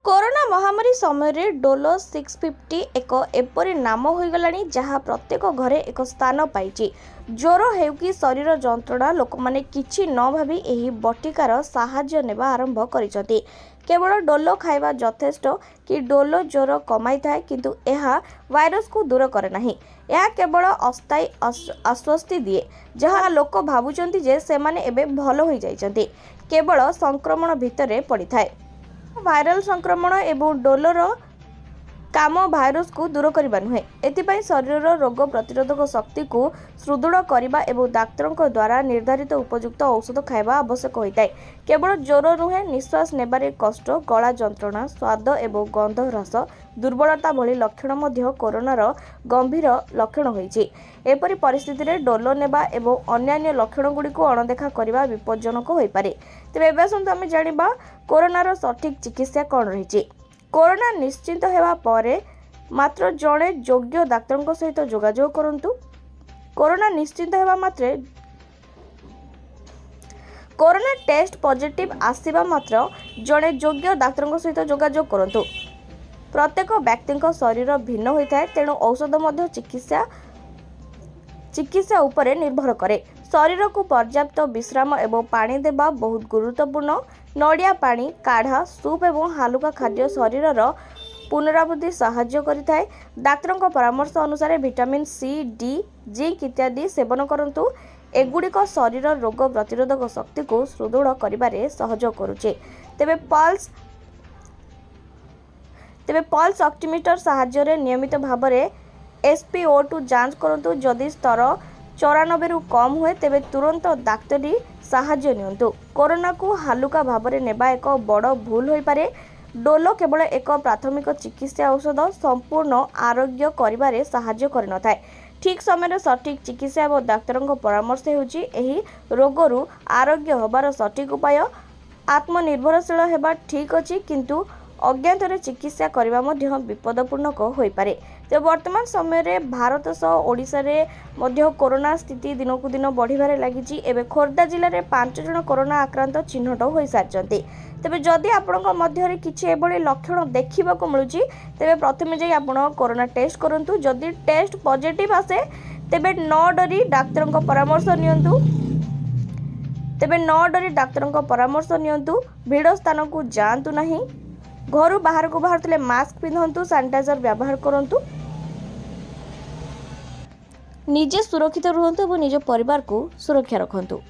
Corona महामारी समय Dolo 650 एक एपरी नाम हो गलानी जहाँ प्रत्येक घरे एक स्थान पाई। ज्वर हेउ कि शरीर जंत्रणा लोक माने किछि न भाबी एही बटिकार साहाय्य नेबा आरंभ करिसथि। केवल डोलो खाइबा यथेष्ट कि डोलो ज्वर कमाई थाए किंतु एहा वायरस को दूर करे नाही। यह केवल अस्थायी आश्वस्ति दिए जहाँ लोक भाबुचंती जे सेमाने एबे भलो होई जाइचंती। केवल संक्रमण भितरे पड़ी थाए। भाइराल संक्रमण एवं डोलोर काम भाइरस को दूर करने नुहे। एथिपाई शरीर रोग प्रतिरोधक शक्ति को सुदृढ़ करने एवं डाक्तर द्वारा निर्धारित उपयुक्त औषध खाइबा आवश्यक होता है। केवल ज्वर नुहे, निश्वास नेबारे कष्ट, गला जंत्रणा, स्वाद एवं गंध ह्रास, दुर्बलता भली लक्षण मध्य कोरोनार गंभीर लक्षण होइछि। एपरि परिस्थिति रे डोलो नेबा एवं अन्यान्य लक्षण गुडी को अणदेखा करबा विपज्जनक होई पारे। तेबे एबे आसंतु आमे जानिबा कोरोनार सठिक चिकित्सा कोन रहिछि। कोरोना निश्चिंत हेबा परे मात्र जड़े योग्य डाक्तर सहित जोगाजोग करंतु। कोरोना निश्चिंत हेबा मात्रे कोरोना टेस्ट पॉजिटिव आसीबा मात्र जड़े योग्य डाक्तर सहित जोगाजोग करंतु। प्रत्येक व्यक्ति शरीर भिन्न होता है, तेणु औषध मध्य चिकित्सा उपरे निर्भर करे। शरीर को पर्याप्त विश्राम एवं पानी देवा बहुत गुरुत्वपूर्ण। नड़िया पानी, काढ़ा, सूप एवं हालुका खाद्य शरीर पुनरावृत्ति साहाय्य करिथाए। डाक्तर परामर्श अनुसार विटामिन सी, डी, जिंक इत्यादि सेवन करंतु। एगुड़िक शरीर रोग प्रतिरोधक शक्ति को सुदृढ़ करिबारे सहयोग करुचे। तेबे पल्स ऑक्सीमीटर साहाय्य नियमित भाव में SpO2 जांच करंतु। जदि स्तर 94 रु कम हुए तेबे तुरंत डाक्तरी साहाय्य नियंतु। कोरोना को हालुका भाव में नेबा एक बड़ भूल होई पारे। डोलो केवल एक प्राथमिक चिकित्सा औषध संपूर्ण आरोग्य करिबारे साहाय्य करि न थाए। ठीक समय सठिक चिकित्सा और डाक्तर परामर्श हेउची एही रोगरू आरोग्य होबार सठिक उपाय। आत्मनिर्भरशील हेबा ठीक अछि किंतु अज्ञातरे चिकित्सा करबा मध्य विपदपूर्ण होई पारे। तो वर्तमान समय रे भारत सह ओडिशा रे मध्य कोरोना स्थिति दिनकू दिन बढ़िबारे लागिछि। एबे खोर्धा जिल्ला रे 5 जन कोरोना आक्रांत चिन्हट होई सारचंती। तेबे जदि आपनक मध्य रे किछि एबोली लक्षण देखिबाको मिलुछि तेबे प्रथमे जाई आपण कोरोना टेस्ट करंतु। जदि टेस्ट पॉजिटिव आसे तेबे न डरी डाक्तरक परामर्श नियंतु। भीड़ स्थान को जांतु नहीं। घर बाहर को बाहर मास्क पिंधंतु, सैनिटाइजर व्यवहार करंतु। निजे सुरक्षित रुहंतु और निज परिवार को सुरक्षा रखंतु।